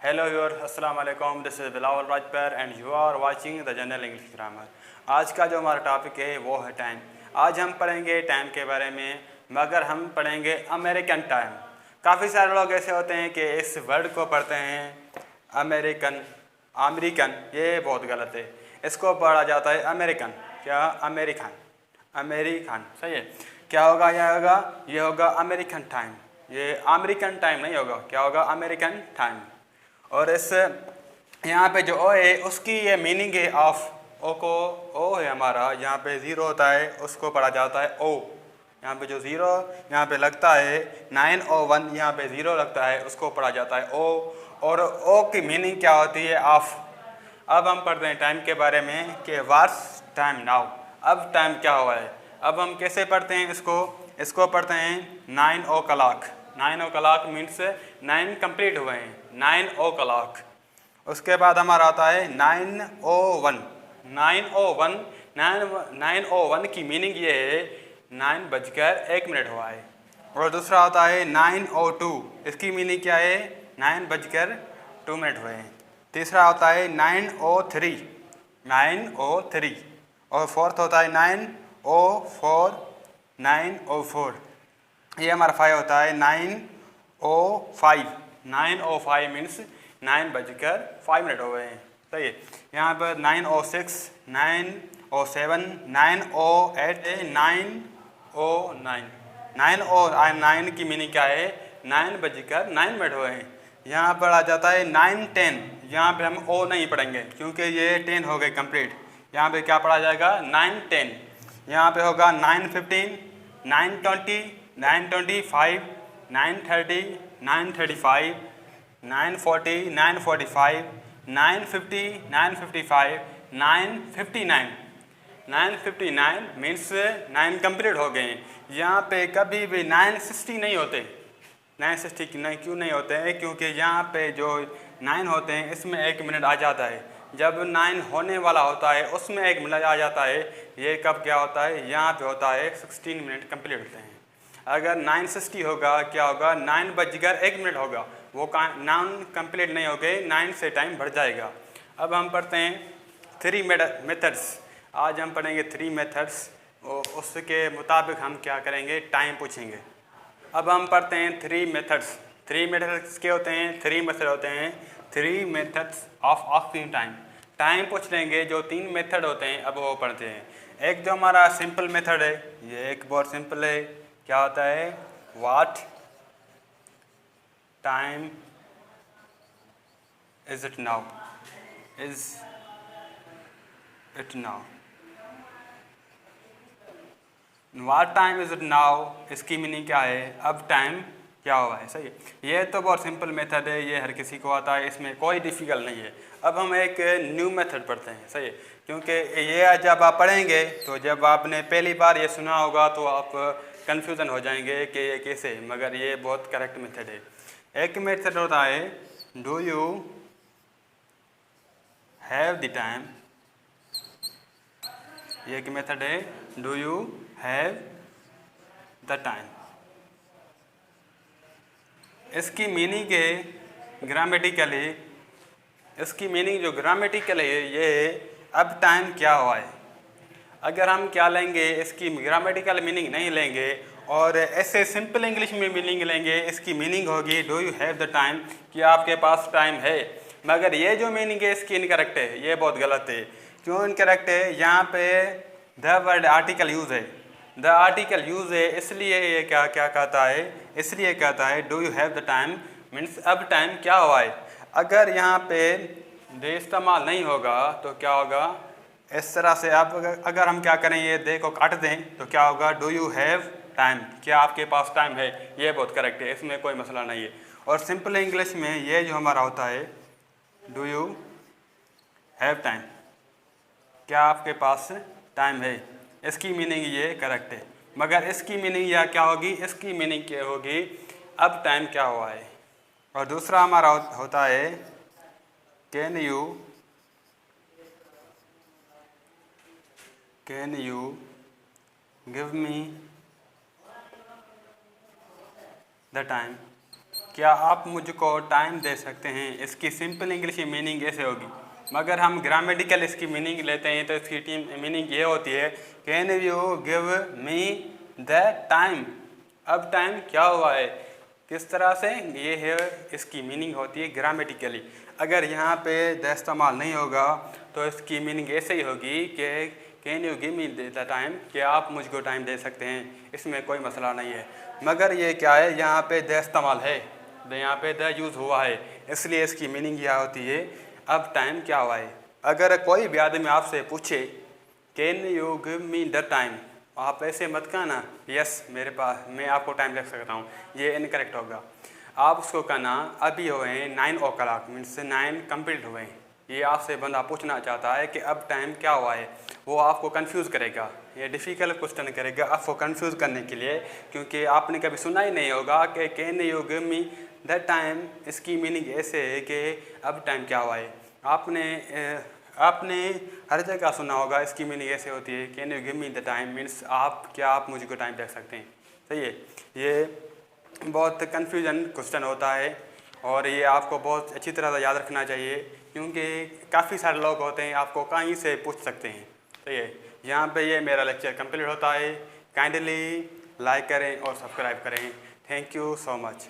Hello viewers, अस्सलाम वालेकुम। This is Bilawal Rajpar and you are watching the general English grammar. आज का जो हमारा टॉपिक है वो है टाइम। आज हम पढ़ेंगे टाइम के बारे में, मगर हम पढ़ेंगे अमेरिकन टाइम। काफ़ी सारे लोग ऐसे होते हैं कि इस वर्ड को पढ़ते हैं अमेरिकन, अमेरिकन, ये बहुत गलत है। इसको पढ़ा जाता है अमेरिकन। क्या? अमेरिकन, अमेरिकन, सही है। क्या होगा? यह होगा, ये होगा अमेरिकन टाइम। ये अमेरिकन टाइम नहीं होगा, क्या होगा? American time. और इस यहाँ पे जो ओ है उसकी ये मीनिंग है ऑफ। ओ को, ओ है हमारा, यहाँ पे ज़ीरो होता है उसको पढ़ा जाता है ओ। यहाँ पे जो ज़ीरो यहाँ पे लगता है 901, यहाँ पे ज़ीरो लगता है उसको पढ़ा जाता है ओ। और ओ की मीनिंग क्या होती है? ऑफ। अब हम पढ़ते हैं टाइम के बारे में कि व्हाट्स टाइम नाउ। अब टाइम क्या हुआ है? अब हम कैसे पढ़ते हैं इसको पढ़ते हैं 9 ओ क्लॉक। 9 ओ क्लॉक मीन्स 9 कंप्लीट हुए हैं, 9 ओ क्लॉक। उसके बाद हमारा आता है 901। 901, 901 की मीनिंग ये है 9:01 हुआ है। और दूसरा होता है 902, इसकी मीनिंग क्या है? 9:02 हुए हैं। तीसरा होता है 903, 903। और फोर्थ होता है 904, 904। ये हमारा 5 होता है 905। 905 मीन्स 9:05 हो गए हैं, सही है। यहाँ पर 906, 907, 908, 909। 909 की मीनिंग क्या है? 9:09 हुए हैं। यहाँ पर आ जाता है 910। यहाँ पे हम ओ नहीं पढ़ेंगे क्योंकि ये 10 हो गए कंप्लीट। यहाँ पे क्या पढ़ा जाएगा? 910। यहाँ पे होगा 915, 920, 925, 930, 935, 940, 945, 950, 955, 959। 959 मीन्स 9 कंप्लीट हो गए हैं। यहाँ पे कभी भी 960 नहीं होते। 960 नहीं, क्यों नहीं होते हैं? क्योंकि यहाँ पे जो 9 होते हैं इसमें 1 मिनट आ जाता है। जब 9 होने वाला होता है उसमें 1 मिनट आ जाता है। ये कब क्या होता है? यहाँ पे होता है 16 मिनट कंप्लीट होते हैं। अगर 960 होगा, क्या होगा? 9:01 होगा, वो 9 कंप्लीट नहीं हो गए, 9 से टाइम बढ़ जाएगा। अब हम पढ़ते हैं 3 मेथड्स। आज हम पढ़ेंगे 3 मेथड्स। उसके मुताबिक हम क्या करेंगे? टाइम पूछेंगे। अब हम पढ़ते हैं 3 मेथड्स। 3 मेथड्स क्या होते हैं? 3 मेथड होते हैं। 3 methods of asking time. Time पूछ लेंगे जो 3 मेथड होते हैं, अब वो पढ़ते हैं। एक जो हमारा सिंपल मेथड है, ये एक बहुत सिंपल है। क्या होता है? What time is it now, is it now. What time is it now, इसकी मीनिंग क्या है? अब टाइम क्या हुआ है, सही है। ये तो बहुत सिंपल मेथड है, ये हर किसी को आता है, इसमें कोई डिफ़िकल्ट नहीं है। अब हम एक न्यू मेथड पढ़ते हैं, सही है। क्योंकि ये जब आप पढ़ेंगे तो जब आपने पहली बार ये सुना होगा तो आप कन्फ्यूज़न हो जाएंगे कि ये कैसे, मगर ये बहुत करेक्ट मेथड है। एक मेथड होता है do you have the time. ये एक मेथड है do you have the time. इसकी मीनिंग है ग्रामेटिकली, इसकी मीनिंग जो ग्रामेटिकल है ये है अब टाइम क्या हुआ है। अगर हम क्या लेंगे, इसकी ग्रामेटिकल मीनिंग नहीं लेंगे और ऐसे सिंपल इंग्लिश में मीनिंग लेंगे, इसकी मीनिंग होगी do you have the time, कि आपके पास टाइम है। मगर ये जो मीनिंग है इसकी इनकरेक्ट है, ये बहुत गलत है। क्यों इनकरेक्ट है? यहाँ पे द वर्ड आर्टिकल यूज़ है, द आर्टिकल यूज़ है, इसलिए ये क्या क्या कहता है, इसलिए कहता है do you have the time means अब टाइम क्या हुआ है। अगर यहाँ पे दे इस्तेमाल नहीं होगा तो क्या होगा? इस तरह से आप अगर हम क्या करें, ये दे को काट दें तो क्या होगा? डू यू हैव टाइम, क्या आपके पास टाइम है। ये बहुत करेक्ट है, इसमें कोई मसला नहीं है। और सिंपल इंग्लिश में ये जो हमारा होता है डू यू हैव टाइम, क्या आपके पास टाइम है, इसकी मीनिंग ये करेक्ट है। मगर इसकी मीनिंग या क्या होगी? इसकी मीनिंग क्या होगी? अब टाइम क्या हुआ है। और दूसरा हमारा होता है can you give me the time, क्या आप मुझको टाइम दे सकते हैं, इसकी सिंपल इंग्लिश मीनिंग ऐसे होगी। मगर हम ग्रामेटिकल इसकी मीनिंग लेते हैं तो इसकी मीनिंग ये होती है, can you give me the time. अब टाइम क्या हुआ है, किस तरह से, ये है इसकी मीनिंग होती है ग्रामेटिकली। अगर यहाँ पे द इस्तेमाल नहीं होगा तो इसकी मीनिंग ऐसे ही होगी कि can you give me the time, कि आप मुझको टाइम दे सकते हैं, इसमें कोई मसला नहीं है। मगर ये क्या है, यहाँ पे द इस्तेमाल है, यहाँ पे द यूज़ हुआ है, इसलिए इसकी मीनिंग यह होती है अब टाइम क्या हुआ है। अगर कोई भी आदमी आपसे पूछे can you give me the time, आप ऐसे मत कहना यस मेरे पास, मैं आपको टाइम दे सकता हूँ, ये इनकरेक्ट होगा। आप उसको कहना अभी हुए हैं 9 o'clock, मीन्स 9 कंप्लीट हुए हैं। ये आपसे बंदा पूछना चाहता है कि अब टाइम क्या हुआ है, वो आपको कंफ्यूज करेगा, ये डिफ़िकल्ट क्वेश्चन करेगा आपको कंफ्यूज करने के लिए, क्योंकि आपने कभी सुना ही नहीं होगा कि can you give me the time, इसकी मीनिंग ऐसे है कि अब टाइम क्या हुआ है। आपने हर जगह सुना होगा, इसकी मीनिंग ऐसे होती है can you give me the time, means आप मुझको टाइम दे सकते हैं। सही है, ये बहुत कन्फ्यूजन क्वेश्चन होता है और ये आपको बहुत अच्छी तरह से याद रखना चाहिए, क्योंकि काफ़ी सारे लोग होते हैं आपको कहीं से पूछ सकते हैं। सही है, यहाँ पे ये मेरा लेक्चर कंप्लीट होता है। काइंडली लाइक करें और सब्सक्राइब करें। Thank you so much.